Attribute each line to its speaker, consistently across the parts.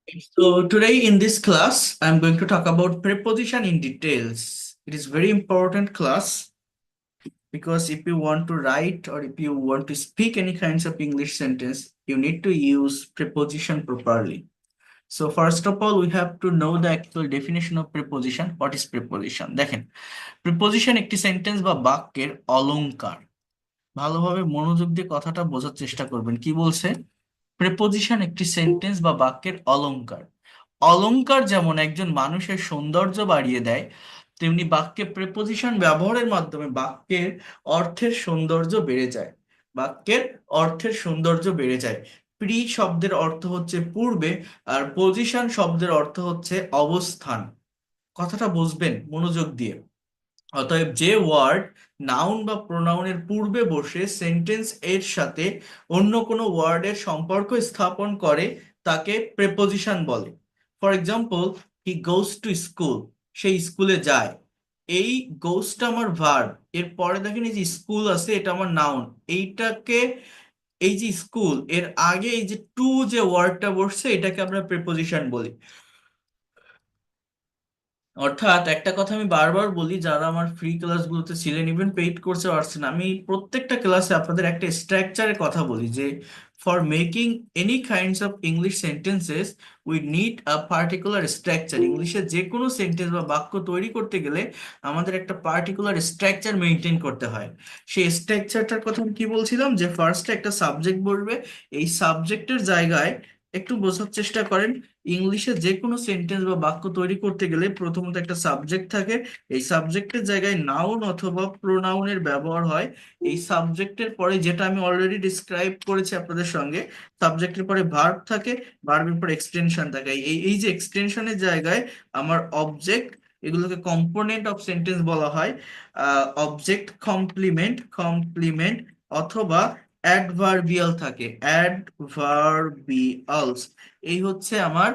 Speaker 1: So today in this class, I'm going to talk about preposition in details. It is very important class because if you want to write or if you want to speak any kinds of English sentence, you need to use preposition properly. So first of all, we have to know the actual definition of preposition. What is preposition? দেখেন, preposition একটি sentence বা বাক্যের অলংকার। ভালোভাবে মনোযোগ দিয়ে কথাটা বোঝার চেষ্টা করবেন। কি বলছে? প্রেপোজিশন একটি সেন্টেন্স বা বাক্যের অলংকার। অলংকার যেমন একজন মানুষের সৌন্দর্য বাড়িয়ে দেয়, তেমনি বাক্যে প্রেপোজিশন ব্যবহারের মাধ্যমে বাক্যের অর্থের সৌন্দর্য বেড়ে যায়। বাক্যের অর্থের সৌন্দর্য বেড়ে যায়। প্রি শব্দের অর্থ হচ্ছে পূর্বে, আর পজিশন শব্দের অর্থ হচ্ছে অবস্থান। কথাটা বুঝবেন মনোযোগ দিয়ে। অতএব যে ওয়ার্ড নাউন বা প্রোনাউনের পূর্বে বসে সেন্টেন্স এর সাথে অন্য কোনো ওয়ার্ডের সম্পর্ক স্থাপন করে তাকে প্রেপোজিশন বলে। For example, he goes to school, সে স্কুলে যায়। এই গোসটা আমার ভার্ব, এর পরে দেখেন এই যে স্কুল আছে এটা আমার নাউন। এইটাকে, এই যে স্কুল এর আগে এই যে টু যে ওয়ার্ডটা বসছে এটাকে আমরা প্রেপোজিশন বলি। অর্থাৎ একটা কথা আমি বারবার বলি, যারা আমার ফ্রি ক্লাসগুলোতে ছিলেন, ইভেন পেইড কোর্সে আসছেন, আমি প্রত্যেকটা ক্লাসে আপনাদের একটা স্ট্রাকচারের কথা বলি যে for making any kinds of English sentences we need a particular structure. ইংলিশে যে কোনো সেন্টেন্স বা বাক্য তৈরি করতে গেলে আমাদের একটা পার্টিকুলার স্ট্রাকচার মেনটেন করতে হয়। সেই স্ট্রাকচারটার কথা আমি কি বলছিলাম, যে ফার্স্টে একটা সাবজেক্ট বলবে। এই সাবজেক্টের জায়গায় একটু বোঝার চেষ্টা করেন, ইংলিশে যে কোনো সেন্টেন্স বা বাক্য তৈরি করতে গেলে প্রথমত একটা সাবজেক্ট থাকে। এই সাবজেক্টের জায়গায় নাউন অথবা প্রোনাউনের ব্যবহার হয়। এই সাবজেক্টের পরে, যেটা আমি অলরেডি ডিসক্রাইব করেছি আপনাদের সঙ্গে, সাবজেক্টের পরে ভার্ব থাকে, ভার্বের পরে এক্সটেনশন থাকে। এই এই যে এক্সটেনশনের জায়গায় আমার অবজেক্ট, এগুলোকে কম্পোনেন্ট অফ সেন্টেন্স বলা হয়। অবজেক্ট কমপ্লিমেন্ট, কমপ্লিমেন্ট অথবা অ্যাডভার্বিয়াল থাকে, অ্যাডভার্বিয়ালস। এই হচ্ছে আমার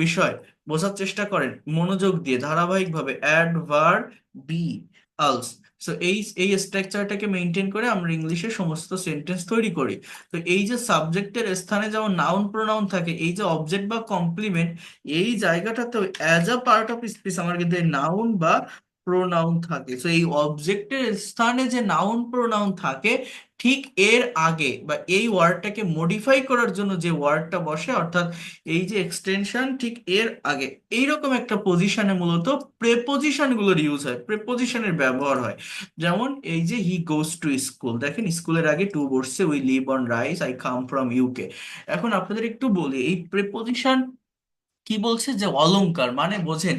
Speaker 1: বিষয়। বোঝার চেষ্টা করেন মনোযোগ দিয়ে ধারাবাহিকভাবে, অ্যাডভার্বিয়ালস। সো এই এই স্ট্রাকচারটাকে মেনটেন করে আমরা ইংলিশে সমস্ত সেন্টেন্স তৈরি করি। তো এই যে সাবজেক্টের স্থানে যেমন নাউন প্রোনাউন থাকে, এই যে অবজেক্ট বা কমপ্লিমেন্ট, এই জায়গাটাতে as a part of speech আমার কিন্তু নাউন বা প্রোনাউন থাকে। তো এই অবজেক্টের স্থানে যে নাউন প্রোনাউন থাকে, ঠিক এর আগে বা এই ওয়ার্ডটাকে মডিফাই করার জন্য যে ওয়ার্ডটা বসে, অর্থাৎ এই যে এক্সটেনশন, ঠিক এর আগে এইরকম একটা পজিশনে মূলত প্রেপোজিশন গুলোর ইউজ হয়, প্রেপোজিশনের ব্যবহার হয়। যেমন এই যে হি গোস টু স্কুল, দেখেন স্কুলের আগে টু বসছে, we live on rice, I come from UK. এখন আপনাদের একটু বলি, এই প্রেপোজিশন কি বলছে, যে অলংকার মানে বোঝেন।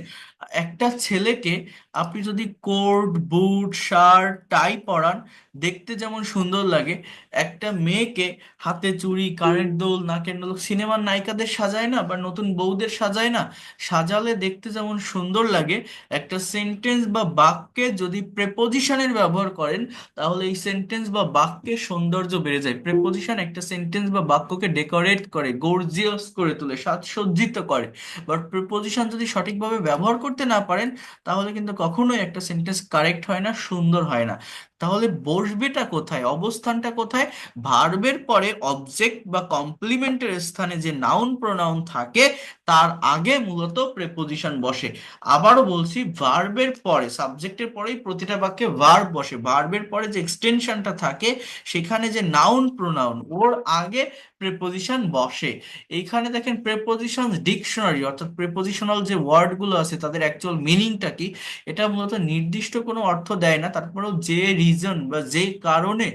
Speaker 1: একটা ছেলেকে আপনি যদি কোট বুট শার্ট টাই পরান, দেখতে যেমন সুন্দর লাগে, একটা মেয়েকে হাতে চুড়ি কানের দুল নাকের দুল সিনেমার নায়িকাদের সাজায় না, বা নতুন বউদের সাজায় না, সাজালে দেখতে যেমন সুন্দর লাগে, একটা সেন্টেন্স বা বাক্যে যদি প্রেপোজিশনের ব্যবহার করেন, তাহলে এই সেন্টেন্স বা বাক্যের সৌন্দর্য বেড়ে যায়। প্রেপোজিশন একটা সেন্টেন্স বা বাক্যকে ডেকোরেট করে, গর্জিয়াস করে তোলে, সাজসজ্জিত করে। বাট প্রিপোজিশন যদি সঠিকভাবে ব্যবহার করতে না পারেন, তাহলে কিন্তু কখনোই একটা সেন্টেন্স কারেক্ট হয় না, সুন্দর হয় না। তাহলে বসবেটা কোথায়, অবস্থানটা কোথায়? ভার্বের পরে অবজেক্ট বা কমপ্লিমেন্টের স্থানে যে নাউন প্রোনাউন থাকে, তার আগে মূলত প্রেপোজিশন বসে। আবারও বলছি, ভার্বের পরে, সাবজেক্টের পরেই প্রতিটা বাক্যে ভার্ব বসে, ভার্বের পরে যে এক্সটেনশনটা থাকে, সেখানে যে নাউন প্রোনাউন, ওর আগে প্রেপোজিশন বসে। এইখানে দেখেন প্রেপোজিশন ডিকশনারি, অর্থাৎ প্রেপোজিশনাল যে ওয়ার্ড গুলো আছে তাদের অ্যাকচুয়াল মিনিংটা কি, এটা মূলত নির্দিষ্ট কোনো অর্থ দেয় না। তারপরেও যে রিজন বা যে কারণে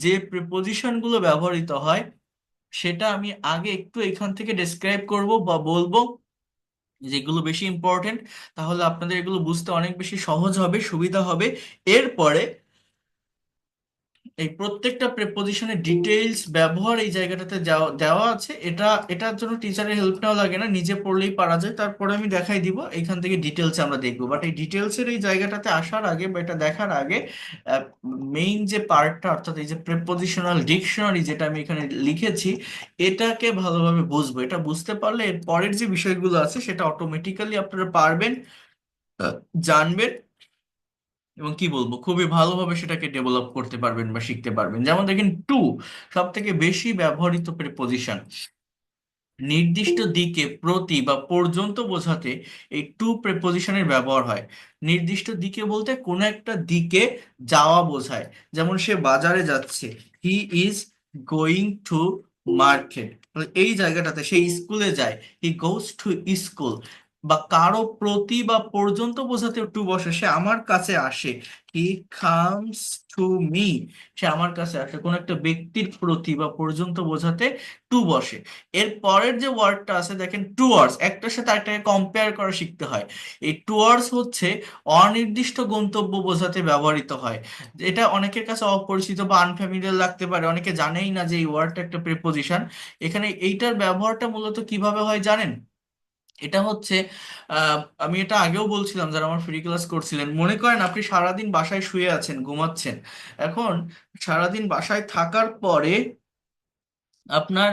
Speaker 1: যে প্রেপোজিশন গুলো ব্যবহৃত হয়, সেটা আমি আগে একটু এখান থেকে ডেসক্রাইব করব বা বলবো, যেগুলো বেশি ইম্পর্টেন্ট। তাহলে আপনাদের এগুলো বুঝতে অনেক বেশি সহজ হবে, সুবিধা হবে। এরপরে এই প্রত্যেকটা প্রেপোজিশনের ডিটেইলস ব্যবহার এই জায়গাটাতে দেওয়া আছে। এটার জন্য টিচারের হেল্প নেওয়া লাগে না, নিজে পড়লেই পারা যায়। তারপরে আমি দেখাই দিব, এখান থেকে ডিটেলসে আমরা দেখবো। বাট এই ডিটেলসের এই জায়গাটাতে আসার আগে বা এটা দেখার আগে, মেইন যে পার্টটা, অর্থাৎ এই যে প্রেপোজিশনাল ডিকশনারি যেটা আমি এখানে লিখেছি, এটাকে ভালোভাবে বুঝবো। এটা বুঝতে পারলে এর পরের যে বিষয়গুলো আছে সেটা অটোমেটিক্যালি আপনারা পারবেন, আহ, জানবেন, এবং কি বলবো, খুবই ভালোভাবে সেটাকে ডেভেলপ করতে পারবেন বা শিখতে পারবেন। যেমন দেখেন টু সব থেকে বেশি ব্যবহৃত প্রিপোজিশন। নির্দিষ্ট দিকে, প্রতি বা পর্যন্ত বোঝাতে এই টু প্রেপোজিশনের ব্যবহার হয়। নির্দিষ্ট দিকে বলতে কোনো একটা দিকে যাওয়া বোঝায়। যেমন সে বাজারে যাচ্ছে, হি ইজ গোয়িং টু মার্কেট। এই জায়গাটাতে সে স্কুলে যায়, হি গোস টু স্কুল। বা কারো প্রতি বা পর্যন্ত বোঝাতে টু বসে, সে আমার কাছে আসে, হি কামস টু মি। সে আমার কাছে আসে। কোনো একটা ব্যক্তির প্রতি বা পর্যন্ত বোঝাতে টু বসে। এর পরের যে ওয়ার্ডটা আছে দেখেন, টুয়ার্ডস, একটার সাথে আরেকটাকে কম্পেয়ার করা শিখতে হয়। এই টুয়ার্ডস হচ্ছে অনির্দিষ্ট গন্তব্য বোঝাতে ব্যবহৃত হয়। এটা অনেকের কাছে অপরিচিত বা আনফ্যামিলিয়ার লাগতে পারে, অনেকে জানেই না যে এই ওয়ার্ডটা একটা প্রিপোজিশন। এখানে এইটার ব্যবহারটা মূলত কিভাবে হয় জানেন? এটা হচ্ছে, আমি এটা আগেও বলছিলাম যারা আমার ফ্রি ক্লাস করছিলেন, মনে করেন আপনি সারাদিন বাসায় শুয়ে আছেন, ঘুমাচ্ছেন। এখন সারাদিন বাসায় থাকার পরে আপনার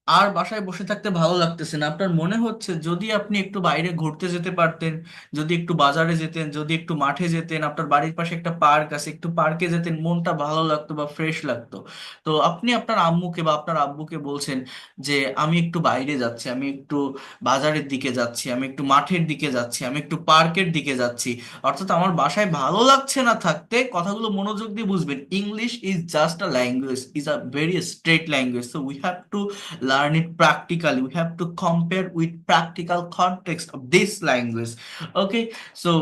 Speaker 1: আর বাসায় বসে থাকতে ভালো লাগতেছে না, আপনার মনে হচ্ছে যদি আপনি একটু বাইরে ঘুরতে যেতে পারতেন, যদি একটু বাজারে যেতেন, যদি একটু মাঠে যেতেন, আপনার বাড়ির পাশে একটা পার্ক আছে, একটু পার্কে যেতেন, মনটা ভালো লাগতো বা ফ্রেশ লাগতো। তো আপনি আপনার আম্মুকে বা আপনার আব্বুকে বলছেন যে আমি একটু বাইরে যাচ্ছি, আমি একটু বাজারের দিকে যাচ্ছি, আমি একটু মাঠের দিকে যাচ্ছি, আমি একটু পার্কের দিকে যাচ্ছি। অর্থাৎ আমার বাসায় ভালো লাগছে না থাকতে। কথাগুলো মনোযোগ দিয়ে বুঝবেন, English is just a language, is a very straight language, so we have to learn it practically, we have to compare with practical context of this language. Okay, so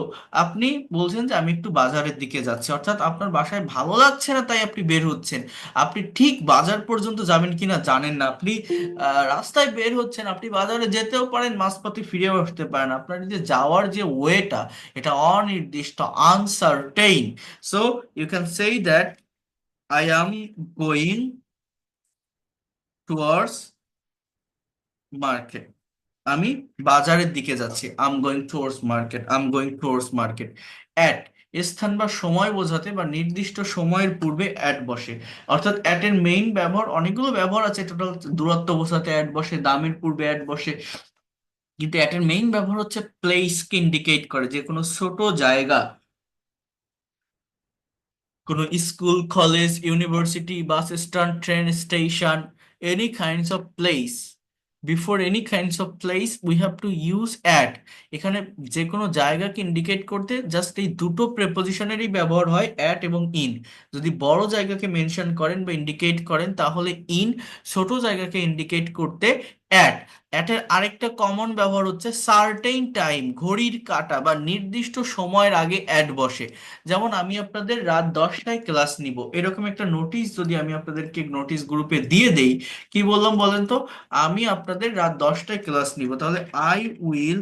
Speaker 1: আপনি বলছেন যে আমি একটু বাজারের দিকে যাচ্ছি, অর্থাৎ আপনার বাসায় ভালো লাগছে না তাই আপনি বের হচ্ছেন। আপনি ঠিক বাজার পর্যন্ত যাবেন কিনা জানেন না, আপনি রাস্তায় বের হচ্ছেন, আপনি বাজারে যেতেও পারেন, মাঝপথে ফিরেও আসতে পারেন। আপনার এই যে যাওয়ার যে ওয়েটা, এটা অনির্দিষ্ট, uncertain. So you can say that I am going towards market. আমি বাজারের দিকে যাচ্ছি, I'm going towards market, I'm going towards market. At, স্থান বা সময় বোঝাতে বা নির্দিষ্ট সময়ের পূর্বে অ্যাট বসে। অর্থাৎ অ্যাট এর মেইন ব্যবহার, অনেকগুলো ব্যবহার আছে টোটাল, দূরত্ব বোঝাতে অ্যাট বসে, দামের পূর্বে অ্যাট বসে। কিন্তু অ্যাট এর মেইন ব্যবহার হচ্ছে প্লেসকে ইন্ডিকেট করে, যে কোনো ছোট জায়গা, কোনো school, college, university, bus stand, train station, any kinds of place. Before any kinds of place we have to use at. এখানে যে কোনো জায়গাকে ইন্ডিকেট করতে জাস্ট এই দুটো প্রেপোজিশনেরই ব্যবহার হয়, at এবং in। যদি বড় জায়গাকে মেনশন করেন বা ইন্ডিকেট করেন তাহলে in, ছোট জায়গাকে ইন্ডিকেট করতে at। at এর আরেকটা কমন ব্যবহার হচ্ছে সার্টেইন টাইম, ঘড়ির কাঁটা বা নির্দিষ্ট সময়ের আগে at বসে। যেমন আমি আপনাদের রাত 10টায় ক্লাস নিব, এরকম একটা নোটিশ যদি আমি আপনাদেরকে নোটিশ গ্রুপে দিয়ে দেই, কি বললাম বলেন তো? আমি আপনাদের রাত 10টায় ক্লাস নিব, তাহলে I will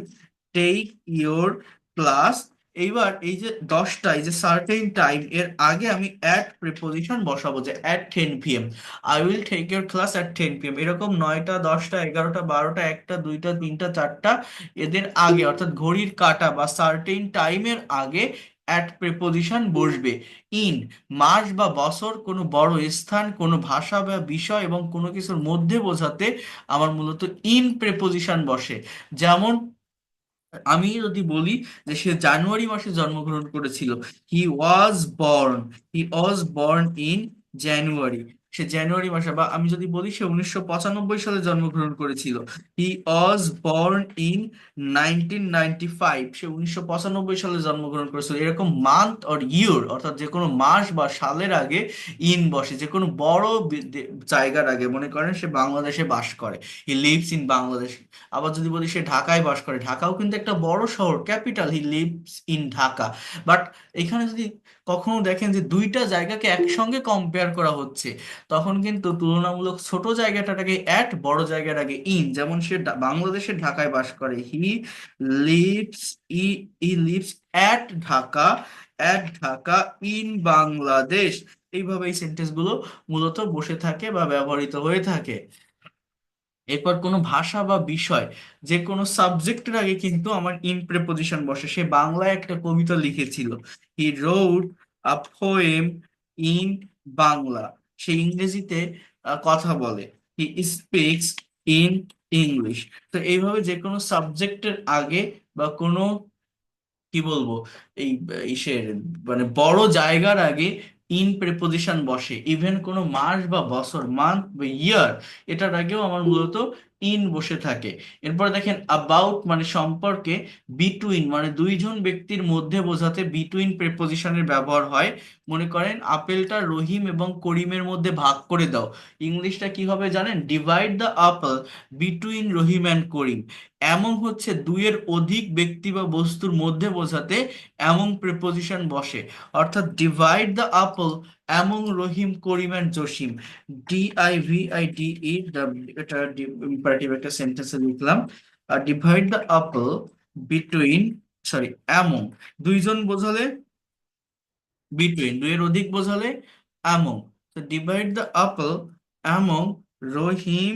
Speaker 1: take your class. এইবার এই যে 10টা, এই যে সার্টেন টাইম, এর আগে আমি অ্যাট প্রিপোজিশন বসাবো, যে at 10 p.m. I will take your class at 10 p.m. এরকম 9টা, 10টা, 11টা, 12টা, 1টা, 2টা, 3টা, 4টা, এদের আগে, অর্থাৎ ঘড়ির কাঁটা বা সার্টেন টাইমের আগে অ্যাট প্রিপোজিশন বসবে। ইন, মাস বা বছর, কোনো বড় স্থান, কোনো ভাষা বা বিষয় এবং কোনো কিছুর মধ্যে বোঝাতে আমার মূলত ইন প্রিপোজিশন বসে। যেমন আমি যদি বলি যে সে জানুয়ারি মাসে জন্মগ্রহণ করেছিল, he was born, he was born in January, সে জানুয়ারি মাসে। বা আমি যদি বলি সে 1995 সালে জন্মগ্রহণ করেছিল, হি ওয়াজ বর্ন ইন 1995, সে 1995 সালে জন্মগ্রহণ করেছিল। এরকম মান্থ অর ইয়ার, অর্থাৎ যে কোনো মাস বা সালের আগে ইন বসে, যে কোনো বড় জায়গার আগে। মনে করেন সে বাংলাদেশে বাস করে, হি লিভস ইন বাংলাদেশ। আবার যদি বলি সে ঢাকায় বাস করে, ঢাকাও কিন্তু একটা বড় শহর, capital, he lives in Dhaka. But এখানে যদি কখনো দেখেন যে দুইটা জায়গাকে একসঙ্গে কম্পেয়ার করা হচ্ছে, তখন কিন্তু তুলনামূলক ছোট জায়গাটাকে অ্যাট, বড় জায়গাটাকে ইন। যেমন সে বাংলাদেশের ঢাকায় বাস করে, লিভস ই he lives at Dhaka, at Dhaka in Bangladesh. এইভাবে এই সেন্টেন্স গুলো মূলত বসে থাকে বা ব্যবহৃত হয়ে থাকে। এরপর কোনো ভাষা বা বিষয়, যে কোনো সাবজেক্টের আগে কিন্তু আমার ইন প্রেপোজিশন বসে। সে বাংলায় একটা কবিতা লিখেছিল, he wrote a poem in Bangla. সে ইংরেজিতে কথা বলে, হি স্পিক্স ইন ইংলিশ। তো এইভাবে যে কোনো সাবজেক্টের আগে বা কোনো, কি বলবো, এই ইসের মানে বড় জায়গার আগে ইন প্রেপোজিশন বসে। ইভেন কোনো মাস বা বছর, মান্থ বা ইয়ার, এটার আগেও আমার মূলত ইন বসে থাকে। এরপর দেখেন অ্যাবাউট মানে সম্পর্কে, বিটুইন মানে দুইজন ব্যক্তির মধ্যে বোঝাতে বিটুইন প্রেপোজিশনের ব্যবহার হয়। মনে করেন আপেলটা রহিম এবং করিমের মধ্যে ভাগ করে দাও, ইংলিশটা কি হবে জানেন? Divide the apple between Rahim and Karim. এমন হচ্ছে দুইয়ের অধিক ব্যক্তি বা বস্তুর মধ্যে বোঝাতে এমন প্রেপোজিশন বসে। অর্থাৎ divide the apple among Rahim Karim and Jasim, DIVIDE, এটা ইম্পারেটিভ একটা সেন্টেন্সে লিখলাম। আর divide the apple between, sorry, among দুইজন বোঝালে বিটুইন, দুইয়ের অধিক বোঝালে অ্যামং। তো divide the apple among Rahim,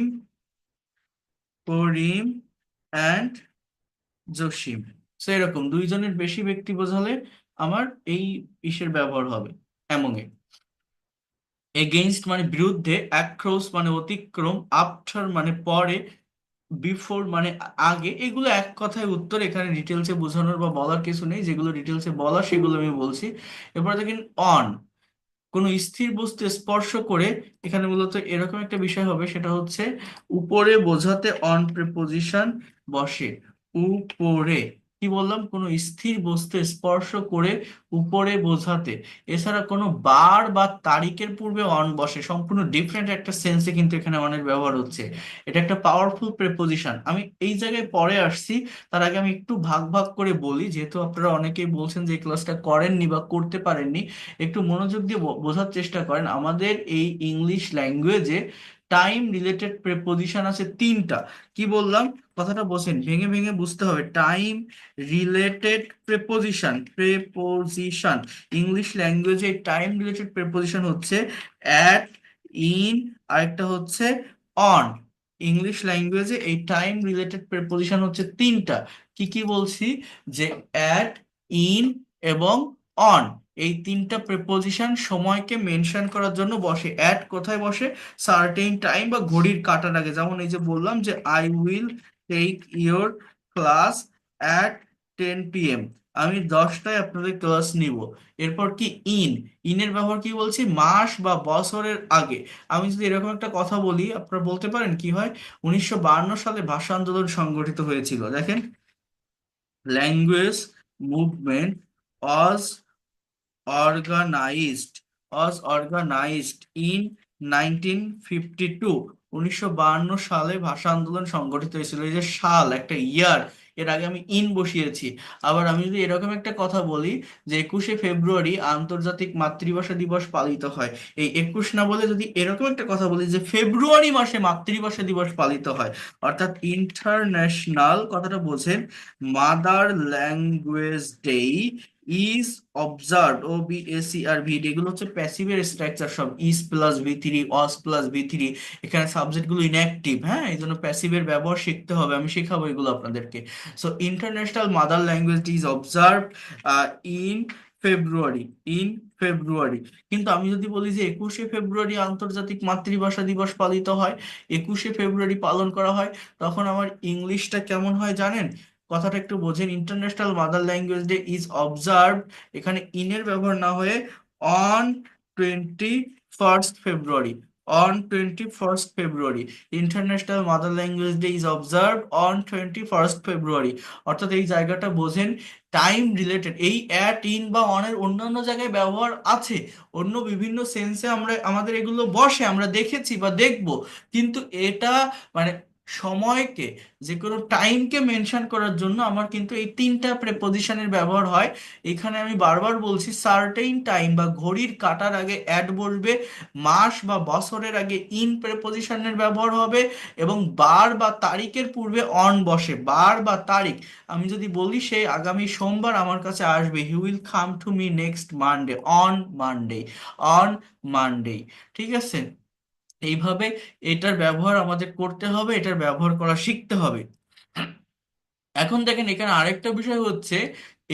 Speaker 1: Karim and Jasim. তো এরকম দুইজনের বেশি ব্যক্তি বোঝালে আমার এই ইসের ব্যবহার হবে অ্যামং এ। এগেইনস্ট মানে বিরুদ্ধে, অ্যাক্রস মানে অতিক্রম, আফটার মানে পরে, বিফোর মানে আগে। এগুলো এক কথায় উত্তর, এখানে ডিটেলসে বোঝানোর বা বলার কিছু নেই, যেগুলো ডিটেলসে বলা সেগুলো আমি বলছি। এরপর দেখেন অন, কোনো স্থির বস্তু স্পর্শ করে। এখানে মূলত এরকম একটা বিষয় হবে, সেটা হচ্ছে উপরে বোঝাতে অন প্রিপোজিশন বসে। উপরে, কি বললাম? কোনো স্থির বস্তু স্পর্শ করে উপরে বোঝাতে। এছাড়া কোনো বার বা তারিখের পূর্বে অন বসে, সম্পূর্ণ ডিফারেন্ট একটা সেন্সে কিন্তু এখানে অনের ব্যবহার হচ্ছে। এটা একটা পাওয়ারফুল প্রেপোজিশন, আমি এই জায়গায় পরে আসছি। তার আগে আমি একটু ভাগ ভাগ করে বলি, যেহেতু আপনারা অনেকেই বলছেন যে এই ক্লাসটা করেননি বা করতে পারেননি। একটু মনোযোগ দিয়ে বোঝার চেষ্টা করেন। আমাদের এই ইংলিশ ল্যাঙ্গুয়েজে টাইম রিলেটেড প্রেপোজিশন আছে তিনটা। কি বললাম? কথাটা বলছেন, ভেঙে ভেঙে বুঝতে হবে। Time related preposition, preposition English ল্যাঙ্গুয়েজে টাইম রিলেটেড প্রেপোজিশন হচ্ছে অ্যাট, ইন, আরেকটা হচ্ছে অন। ইংলিশ ল্যাঙ্গুয়েজে এই টাইম রিলেটেড প্রেপোজিশন হচ্ছে তিনটা। কি কি বলছি? যে অ্যাট, ইন এবং অন, এই তিনটা প্রিপোজিশন সময়কে মেনশন করার জন্য বসে। অ্যাট কোথায় বসে? সার্টেন টাইম বা ঘড়ির কাঁটার আগে। যেমন এই যে বললাম যে I will take your class at 10 PM, আমি 10টায় আপনাদের ক্লাস নিব। এরপর কি? ইন, ইনের ব্যবহার কি বলছি? মাস বা বছরের আগে। আমি যদি এরকম একটা কথা বলি, আপনারা বলতে পারেন কি হয়? 1952 সালে ভাষা আন্দোলন সংগঠিত হয়েছিল, দেখেন, language movement Aja organized in 1952। 1952 সালে ভাষা আন্দোলন সংগঠিত হয়েছিল। এই যে সাল একটা ইয়ার, এর আগে আমি ইন বসিয়েছি। আবার আমি যদি এরকম একটা কথা বলি যে 21শে ফেব্রুয়ারি আন্তর্জাতিক মাতৃভাষা দিবস পালিত হয়, এই 21 না বলে যদি এরকম একটা কথা বলি যে ফেব্রুয়ারি মাসে মাতৃভাষা দিবস পালিত হয়, অর্থাৎ ইন্টারন্যাশনাল, কথাটা বোঝেন, mother language day is observe, OBSERVD, এগুলো হচ্ছে প্যাসিভের স্ট্রাকচার সব, ইজ প্লাস V3, অস প্লাস V3। এখানে সাবজেক্ট গুলো ইনঅ্যাক্টিভ, হ্যাঁ, এই জন্য প্যাসিভের ব্যবহার শিখতে হবে, আমি শেখাবো এগুলো আপনাদেরকে। So international mother language is observe in February, in February. কিন্তু আমি যদি বলি যে 21শে ফেব্রুয়ারি আন্তর্জাতিক মাতৃভাষা দিবস পালিত হয়, 21শে ফেব্রুয়ারি পালন করা হয়, তখন আমার ইংলিশটা কেমন হয় জানেন? কথাটা একটু বোঝেন। International mother language day is observe, এখানে ইনের ব্যবহার না হয়ে on 21st February, on 21st February. International mother language day is observe on 21st ফেব্রুয়ারি। অর্থাৎ এই জায়গাটা বোঝেন, টাইম রিলেটেড এই অ্যাট, ইন বা অনের অন্যান্য জায়গায় ব্যবহার আছে, অন্য বিভিন্ন সেন্সে আমরা আমাদের এগুলো বসে, আমরা দেখেছি বা দেখব। কিন্তু এটা মানে সময়কে, যে কোনো টাইমকে মেনশন করার জন্য আমার কিন্তু এই তিনটা প্রেপোজিশনের ব্যবহার হয়। এখানে আমি বারবার বলছি, সার্টেইন টাইম বা ঘড়ির কাঁটার আগে অ্যাট বলবে, মাস বা বছরের আগে ইন প্রেপোজিশনের ব্যবহার হবে, এবং বার বা তারিখের পূর্বে অন বসে। বার বা তারিখ, আমি যদি বলি সে আগামী সোমবার আমার কাছে আসবে, he will come to me next Monday, on Monday, on Monday. ঠিক আছে? এইভাবে এটার ব্যবহার আমাদের করতে হবে, এটার ব্যবহার করা শিখতে হবে। এখন দেখেন এখানে আরেকটা বিষয় হচ্ছে,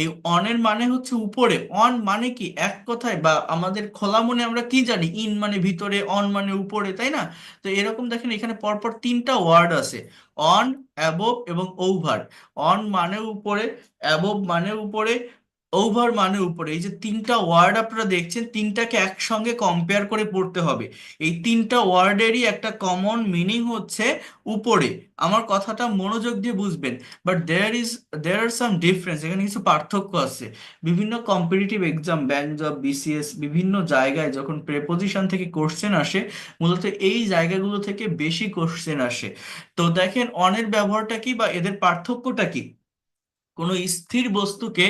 Speaker 1: এই অনের মানে হচ্ছে উপরে। অন মানে কি? এক কথায় বা আমাদের খোলা মনে আমরা কি জানি? ইন মানে ভিতরে, অন মানে উপরে, তাই না? তো এরকম দেখেন এখানে পরপর তিনটা ওয়ার্ড আছে, অন, অ্যাবোভ এবং ওভার। অন মানে উপরে, অ্যাবোভ মানে উপরে, ওভার মানে উপরে, এই যে তিনটা ওয়ার্ড আপনারা দেখছেন, তিনটাকে একসঙ্গে কম্পেয়ার করে পড়তে হবে। এই তিনটা ওয়ার্ডেরই একটা কমন মিনিং হচ্ছে উপরে। আমার কথাটা মনোযোগ দিয়ে বুঝবেন। But there R some difference, এখানে কিছু পার্থক্য আছে। বিভিন্ন competitive exam, bank job, BCS, বিভিন্ন জায়গায় যখন প্রেপোজিশন থেকে কোশ্চেন আসে, মূলত এই জায়গাগুলো থেকে বেশি কোশ্চেন আসে। তো দেখেন অনের ব্যবহারটা কি বা এদের পার্থক্যটা কি। কোনো স্থির বস্তুকে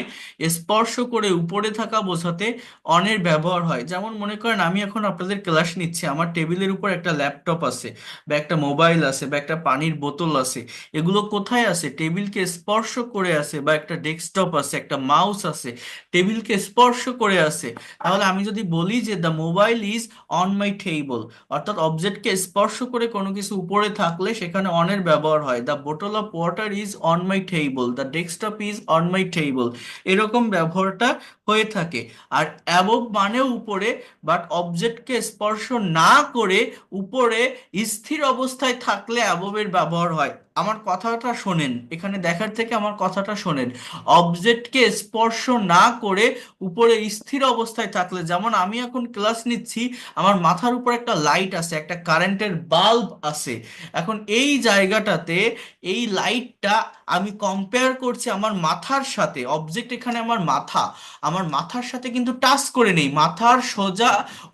Speaker 1: স্পর্শ করে উপরে থাকা বোঝাতে অনের ব্যবহার হয়। যেমন মনে করেন আমি এখন আপনাদের ক্লাস নিচ্ছি, আমার টেবিলের উপর একটা ল্যাপটপ আছে বা একটা মোবাইল আছে বা একটা পানির বোতল আছে। এগুলো কোথায় আছে? টেবিলকে স্পর্শ করে আছে। বা একটা ডেস্কটপ আছে, একটা মাউস আছে, টেবিলকে স্পর্শ করে আছে। তাহলে আমি যদি বলি যে the mobile is on my table, অর্থাৎ অবজেক্টকে স্পর্শ করে কোনো কিছু উপরে থাকলে সেখানে অনের ব্যবহার হয়। The bottle of water is on my table, the desktop is on my table, এরকম ব্যবহারটা হয়ে থাকে। আর অ্যাবভ মানেও উপরে, বাট অবজেক্টকে স্পর্শ না করে উপরে স্থির অবস্থায় থাকলে অ্যাবভের ব্যবহার হয়। আমার কথাটা শোনেন, এখানে দেখার থেকে আমার কথাটা শোনেন। অবজেক্টকে স্পর্শ না করে উপরে স্থির অবস্থায় থাকলে, যেমন আমি এখন ক্লাস নিচ্ছি, আমার মাথার উপর একটা লাইট আছে, একটা কারেন্টের বাল্ব আছে। এখন এই জায়গাটাতে এই লাইটটা আমি কম্পেয়ার করছি আমার মাথার সাথে। অবজেক্ট এখানে আমার মাথা, আমার মাথার সাথে কিন্তু টাচ করে নেই, মাথার সোজা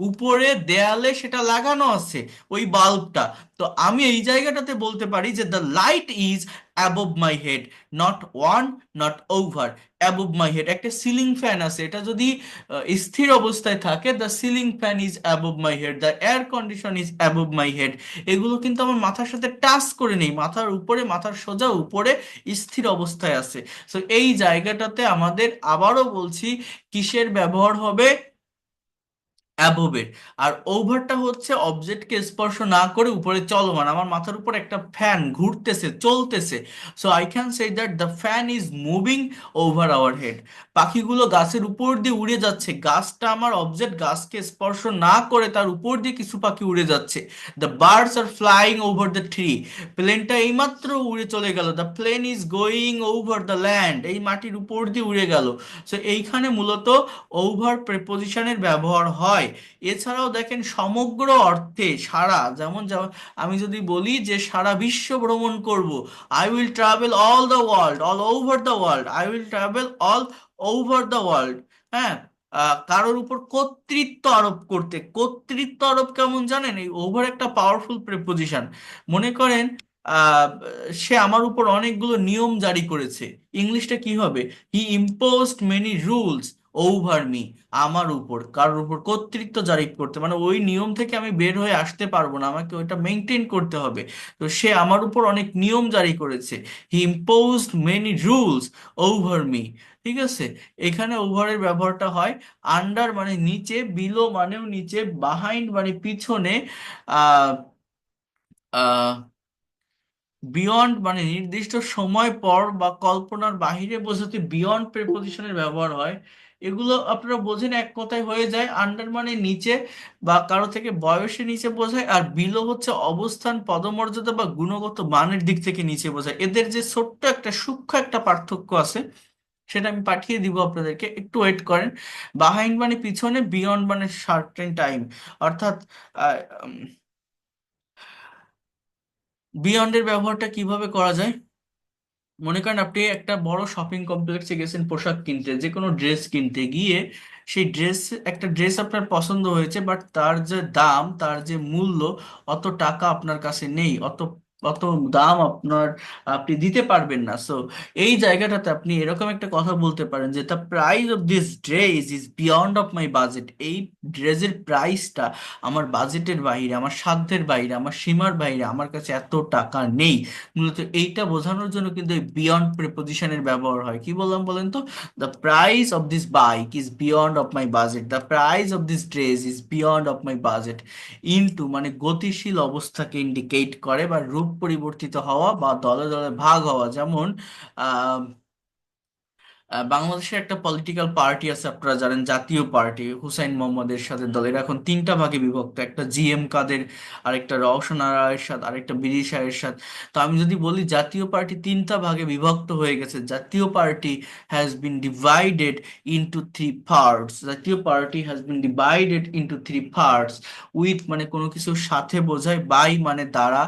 Speaker 1: উপরে দেয়ালে সেটা লাগানো আছে ওই বাল্বটা। তো আমি এই জায়গাটাতে বলতে পারি যে the light is above my head, not one, not over, above my head. একটা সিলিং ফ্যান আছে, এটা যদি স্থির অবস্থায় থাকে, the ceiling fan is above my head, the air condition is above my head. এগুলো কিন্তু আমার মাথার সাথে টাচ করে নেই, মাথার উপরে, মাথার সোজা উপরে স্থির অবস্থায় আছে। সো এই জায়গাটাতে আমাদের আবারও বলছি কিসের ব্যবহার হবে? অ্যাবোভের। আর ওভারটা হচ্ছে অবজেক্টকে স্পর্শ না করে উপরে চলমান। আমার মাথার উপর একটা ফ্যান ঘুরতেছে, চলতেছে। So I can say that the fan is moving over our head. পাখিগুলো গাছের উপর দিয়ে উড়ে যাচ্ছে, গাছটা আমার অবজেক্ট, গাছকে স্পর্শ না করে তার উপর দিয়ে কিছু পাখি উড়ে যাচ্ছে। The birds are flying over the tree, প্লেনটা এইমাত্র উড়ে চলে গেল। The plane is going over the land, এই মাটির উপর দিয়ে উড়ে গেল। সো এইখানে মূলত ওভার প্রেপোজিশনের ব্যবহার হয়। এছাড়াও দেখেন সমগ্র অর্থে সারা, যেমন যেমন আমি যদি বলি যে সারা বিশ্ব ভ্রমণ করব, I will travel all the world, all over the world, I will travel all over the world. হ্যাঁ, কারোর উপর কর্তৃত্ব আরোপ করতে, কর্তৃত্ব আরোপ কেমন জানেন? এই ওভার একটা পাওয়ারফুল প্রেপোজিশন। মনে করেন আহ, সে আমার উপর অনেকগুলো নিয়ম জারি করেছে। ইংলিশটা কি হবে? He imposed many rules over me, আমার উপর কারোর উপর কর্তৃত্ব জারি করতে, মানে ওই নিয়ম থেকে আমি বের হয়ে আসতে পারবো না, আমাকে ওইটা মেনটেন করতে হবে। তো সে আমার উপর অনেক নিয়ম জারি করেছে। He imposed many rules over me. ঠিক আছে, এখানে ওভারের ব্যবহারটা হয়। আন্ডার মানে নিচে, বিলো মানেও নিচে, বাহাইন্ড মানে পিছনে, আহ আহ বিয়ন্ড মানে নির্দিষ্ট সময় পর বা কল্পনার বাহিরে বোঝাতে বিয়ন্ড প্রেপোজিশনের ব্যবহার হয়। এগুলো আপনারা বোঝেন, এক কথায় হয়ে যায়। আন্ডার মানে নিচে বা কারো থেকে বয়সে নিচে বোঝায়, আর বিলো হচ্ছে অবস্থান, পদমর্যাদা বা গুণগত মানের দিক থেকে নিচে বোঝায়। এদের যে ছোট্ট একটা সূক্ষ্ম একটা পার্থক্য আছে, সেটা আমি পাঠিয়ে দিব আপনাদেরকে, একটু ওয়েট করেন। বাহাইন্ড মানে পিছনে, বিয়ন্ড মানে সার্টেন টাইম, অর্থাৎ বিয়ন্ডের ব্যবহারটা কিভাবে করা যায়। মনে করেন আপনি একটা বড় শপিং কমপ্লেক্সে গেছেন পোশাক কিনতে, যে কোনো ড্রেস কিনতে গিয়ে, সেই ড্রেস, একটা ড্রেস আপনার পছন্দ হয়েছে, বাট তার যে দাম, তার যে মূল্য, অত টাকা আপনার কাছে নেই, অত অত দাম আপনি দিতে পারবেন না। সো এই জায়গাটাতে আপনি এরকম একটা কথা বলতে পারেন যে the price of this dress is beyond of my budget, এই ড্রেসের প্রাইসটা আমার বাজেটের বাইরে, আমার সাধ্যের বাইরে, আমার সীমার বাইরে, আমার কাছে এত টাকা নেই। মূলত এইটা বোঝানোর জন্য কিন্তু এই বিয়ন্ড প্রিপোজিশনের ব্যবহার হয়। কি বললাম বলেন তো? The price of this bike is beyond of my budget, the price of this dress is beyond of my budget. Into মানে গতিশীল অবস্থাকে ইন্ডিকেট করে, বা রূপ পরিবর্তিত হওয়া বা দলে দলে ভাগ হওয়া। যেমন বাংলাদেশের একটা পলিটিক্যাল পার্টি আছে, আপনারা জানেন, জাতীয় পার্টি, হুসাইন মোহাম্মদ এরশাদের দল। এরা এখন তিনটা ভাগে বিভক্ত, একটা জিএম কাদের, আরেকটা রওশন আরা এরশাদ, আরেকটা বিদিশা এরশাদ। তো আমি যদি বলি জাতীয় পার্টি তিনটা ভাগে বিভক্ত হয়ে গেছে। Jatiya party has been divided into three parts. Jatiya party has been divided into three parts. With মানে কোনো কিছুর সাথে বোঝায়, বাই মানে দ্বারা,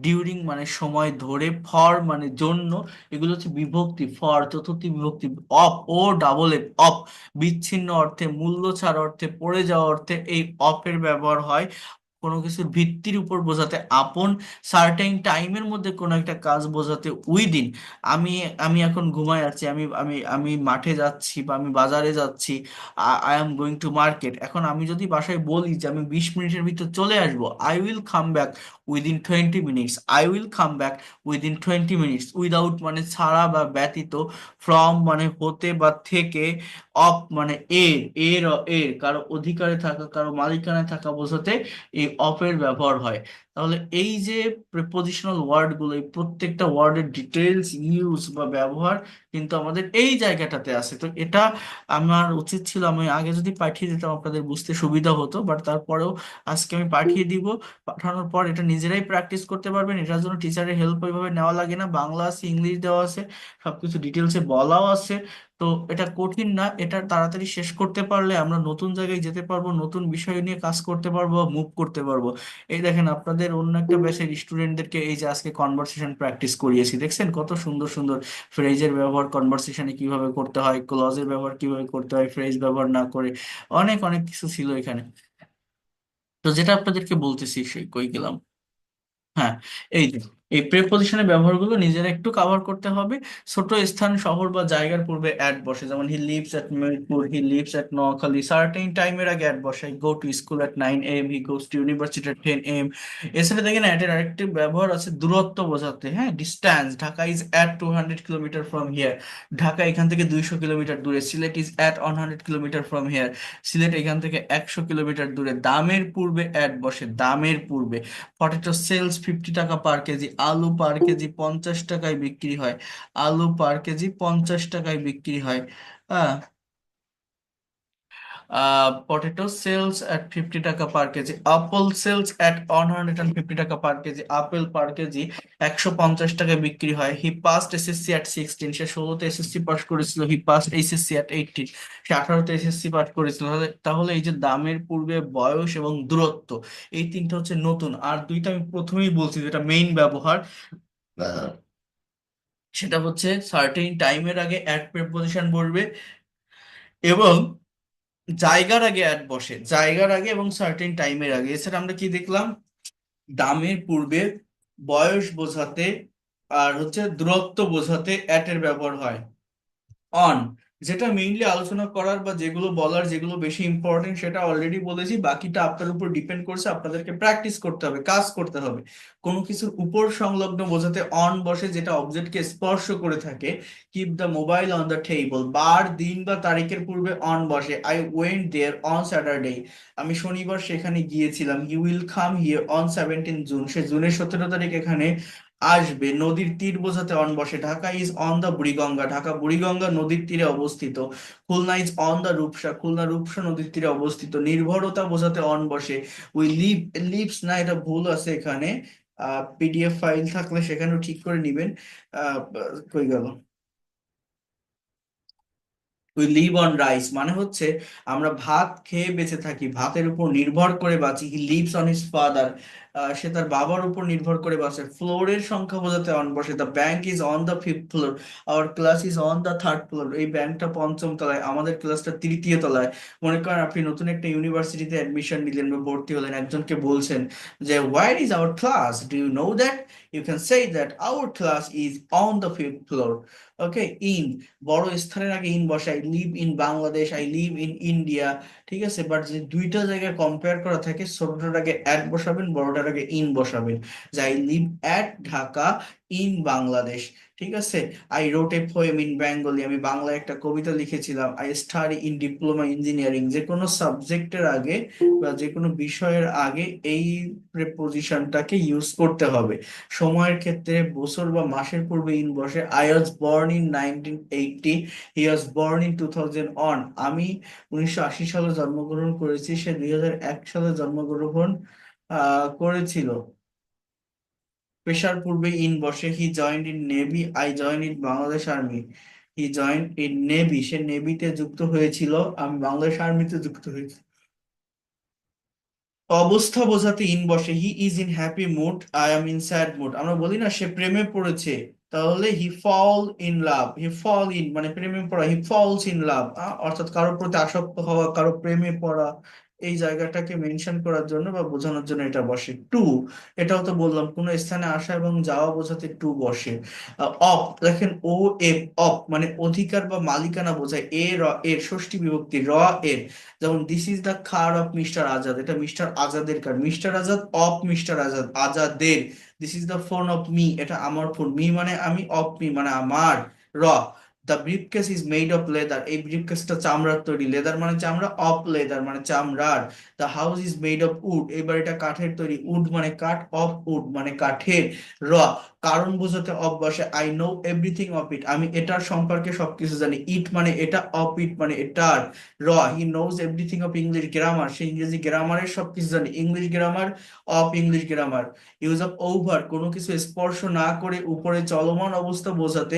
Speaker 1: ডিউরিং মানে সময় ধরে, ফর মানে জন্য। এগুলো হচ্ছে বিভক্তি, ফর চতুর্থী বিভক্তি। Off, O double F, off বিচ্ছিন্ন অর্থে, মূল্য ছাড় অর্থে, পড়ে যাওয়া অর্থে এই অফের ব্যবহার হয় কোনো কিছুর ভিত্তির উপর বোঝাতে। আপন সার্টেন টাইমের মধ্যে কোনো একটা কাজ বোঝাতে। উইদিন, আমি আমি এখন ঘুমায় আছি, আমি মাঠে যাচ্ছি বা আমি বাজারে যাচ্ছি, I am going to market. এখন আমি যদি বাসায় বলি যে আমি 20 মিনিটের ভিতর চলে আসবো, I will come back within 20 minutes. I will come back within 20 minutes. Without মানে ছাড়া বা ব্যতীত, ফ্রম মানে হতে বা থেকে, অফ মানে এর, এর কারো অধিকারে থাকা, কারো মালিকানায় থাকা বোঝাতে এই অফের ব্যবহার হয়। তাহলে এই যে প্রিপোজিশনাল ওয়ার্ড গুলো, এই প্রত্যেকটা ওয়ার্ডের ডিটেলস ইউজ বা ব্যবহার কিন্তু আমাদের এই জায়গাটাতে আছে। তো এটা আমার উচিত ছিল আমি আগে যদি পাঠিয়ে দিতাম, আপনাদের বুঝতে সুবিধা হতো, বাট তারপরেও আজকে আমি পাঠিয়ে দিব। পাঠানোর পর এটা নিজেরাই প্র্যাকটিস করতে পারবেন। এটার জন্য টিচারের হেল্প ওইভাবে নেওয়া লাগে না। বাংলা আছে, ইংলিশ দেওয়া আছে, সবকিছু ডিটেলসে বলাও আছে। তো এটা কঠিন না। এটা তাড়াতাড়ি শেষ করতে পারলে আমরা নতুন জায়গায় যেতে পারবো, নতুন বিষয় নিয়ে কাজ করতে পারবো, মুভ করতে পারবো। এই দেখেন আপনাদের অন্য একটা ব্যাচের স্টুডেন্টদেরকে এই যে আজকে কনভারসেশন প্র্যাকটিস করিয়েছি, দেখছেন কত সুন্দর সুন্দর ফ্রেজের ব্যবহার কনভারসেশনে কিভাবে করতে হয়, ক্লজের ব্যবহার কিভাবে করতে হয় ফ্রেজ ব্যবহার না করে। অনেক অনেক কিছু ছিল এখানে। তো যেটা আপনাদেরকে বলতেছি সেই কই গেলাম, হ্যাঁ, এই যে এই প্রেপোজিশনের ব্যবহারগুলো নিজেরা একটু কভার করতে হবে। ছোট স্থান, শহর বা জায়গার পূর্বে অ্যাট বসে, যেমন he lives at Mirpur, he lives at Noakhali. Certain টাইমের আগে অ্যাট বসে, go to school at 9 AM, he goes two university at 10 AM। এছাড়া দেখেন অ্যাট এর আরেকটি ব্যবহার আছে দূরত্ব বোঝাতে, হ্যাঁ, distance. Dhaka is at 200 kilometre from here. Dhaka এখান থেকে 200 কিলোমিটার দূরে। Sylhet is at 100 kilometre from here. Sylhet এখান থেকে 100 কিলোমিটার দূরে। দামের পূর্বে অ্যাট বসে, দামের পূর্বে। Potato sales 50 taka per KG. আলু পার কেজি 50 টাকায় বিক্রি হয়। আলু পার কেজি 50 টাকায় বিক্রি হয়। হ্যাঁ, potato sales at 50 taka per KG. Apple sells at 150 taka per KG. Apple per KG 150 টাকায় বিক্রি হয়। হি পাস্ট এসএসসি অ্যাট 16, সে 16তে এসএসসি পাস করেছিল। হি পাস্ট এইচএসসি অ্যাট 18, সে 18তে এসএসসি পাস করেছিল। তাহলে তাহলে এই যে দামের পূর্বে, বয়স এবং দূরত্ব, এই তিনটা হচ্ছে নতুন। আর দুইটা আমি প্রথমেই বলছি যেটা মেইন ব্যবহার, আহ, সেটা হচ্ছে সার্টেন টাইমের আগে অ্যাট প্রিপোজিশন বসবে, এবং জায়গার আগে অ্যাড বসে, জায়গার আগে এবং সার্টেন টাইমের আগে। এছাড়া আমরা কি দেখলাম, দামের পূর্বে, বয়স বোঝাতে, আর হচ্ছে দূরত্ব বোঝাতে অ্যাট এর ব্যবহার হয়। অন, যেটা মেইনলি আলোচনা করার বা যেগুলো বলার, যেগুলো বেশি ইম্পর্টেন্ট সেটা অলরেডি বলেছি। বাকিটা আপনার উপর ডিপেন্ড করছে, আপনাদেরকে প্র্যাকটিস করতে হবে, কাজ করতে হবে। কোনো কিছুর উপর সংলগ্ন বোঝাতে অন বসে, যেটা অবজেক্টকে স্পর্শ করে থাকে। Keep the mobile on the table. বার, দিন বা তারিখের পূর্বে অন বসে। I went there on Saturday, আমি শনিবার সেখানে গিয়েছিলাম। He will come here on 17 June, সে জুনের 17 তারিখ এখানে আসবে। নদীর তীর বোঝাতে অন বসে। Dhaka is on the Buriganga, Dhaka Buriganga নদীর তীরে অবস্থিত। Khulna is on the Rupsa, Khulna Rupsa নদীর তীরে অবস্থিত। নির্ভরতা বোঝাতে অন বসে। উই লিভ, লিভস না, এটা ভুল আছে এখানে। পিডিএফ ফাইল থাকলে সেখানেও ঠিক করে নিবেন। আহ কই গেল, উই লিভ অন রাইস মানে হচ্ছে আমরা ভাত খেয়ে বেঁচে থাকি, ভাতের উপর নির্ভর করে বাঁচি। He lives on his father, সে তার বাবার উপর নির্ভর করে বাঁচে। ফ্লোরের সংখ্যা বোঝাতে অন বসে। The bank is on the 5th floor, hour class is on the 3rd floor, এই ব্যাংকটা পঞ্চম তলায়, আমাদের ক্লাসটা তৃতীয় তলায়। মনে করেন আপনি নতুন একটা ইউনিভার্সিটিতে অ্যাডমিশন নিলেন বা ভর্তি হলেন, একজনকে বলছেন যে where is our class, do you know that, you can say that our class is on the 5th floor. Okay, in, বড় স্থানের আগে ইন বসে। I live in Bangladesh, I live in India. ঠিক আছে, বাট যে দুইটা জায়গায় কম্পেয়ার করা থাকে, ছোটটার আগে অ্যাট বসাবেন, বড়টার আগে ইন বসাবেন। যে I live at Dhaka, in Bangladesh. ঠিক আছে, I রোট a poem in Bengali, আমি বাংলায় একটা কবিতা লিখেছিলাম। I study in diploma engineering, যে কোনো সাবজেক্টের আগে বা যে কোনো বিষয়ের আগে এই প্রেপোজিশনটাকে ইউজ করতে হবে। সময়ের ক্ষেত্রে বছর বা মাসের পূর্বে ইন বসে। I was born in 1980, he was born in 2001, আমি 1980 সালে জন্মগ্রহণ করেছি, সে 2001 সালে জন্মগ্রহণ করেছিল। পেশার পূর্বে ইন বসে। He joined in navy, I join in Bangladesh army. He joined in navy, সে নেভিতে যুক্ত হয়েছিল, আমি বাংলাদেশ আর্মিতে যুক্ত হয়েছি। অবস্থা বোঝাতে ইন বসে। He is in happy mood, I am in sad mood. আমরা বলি না সে প্রেমে পড়েছে, তাহলে হি fall in love. He fall in মানে প্রেমে পড়া, হি ফলস ইন লাভ, অর্থাৎ কারোর প্রতি আসক্ত হওয়া, কারো প্রেমে পড়া। এই জায়গাটাকে মেনশন করার জন্য বা বোঝানোর জন্য এটা বসে। টু, এটাও তো বললাম কোনো স্থানে আসা এবং যাওয়া বোঝাতে টু বসে। অফ, দেখেন ও এফ, অফ মানে অধিকার বা মালিকানা বোঝায়। এ র এর ষষ্ঠী বিভক্তি, র এর। যেমন this is the car of mister Azad, এটা মিস্টার আজাদের car. Mister Azad of mister Azad, আজাদের। This is the phone of me, এটা আমার ফোন। মি মানে আমি, অফ মি মানে আমার। র, the briefcase is made of leather, এই ব্রিফকেসটা চামড়ার তৈরি। লেদার মানে চামড়া, অফ লেদার মানে চামড়ার। The house is made of wood, এই বাড়িটা কাঠের তৈরি। উড মানে কাঠ, অফ উড মানে কাঠের। র, কারণ বোঝাতে অফ বসে। I know everything of it, আমি এটার সম্পর্কে সবকিছু জানি। ইট মানে এটা, অফ ইট মানে এটার। র, he knows everything of English grammar, সে ইংরেজি গ্রামারের সবকিছু জানে। English grammar, of English grammar. Use of over, কোনো কিছু স্পর্শ না করে উপরে চলমান অবস্থা বোঝাতে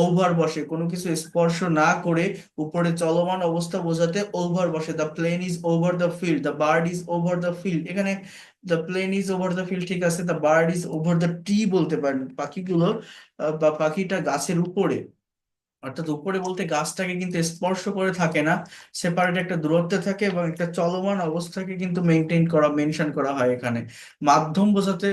Speaker 1: ওভার বসে। কোনো কিছু স্পর্শ না করে উপরে চলমান অবস্থা বোঝাতে ওভার বসে। The plane is over the field, the bird is over the field. এখানে the plane is over the field ঠিক আছে, the bird is over the tree বলতে পারেন। পাখিগুলো বা পাখিটা গাছের উপরে, অর্থাৎ উপরে বলতে গাছটাকে কিন্তু স্পর্শ করে থাকে না, সেপারেট একটা দূরত্বে থাকে এবং একটা চলমান অবস্থাকে কিন্তু মেনটেন করা, মেনশন করা হয় এখানে। মাধ্যম বোঝাতে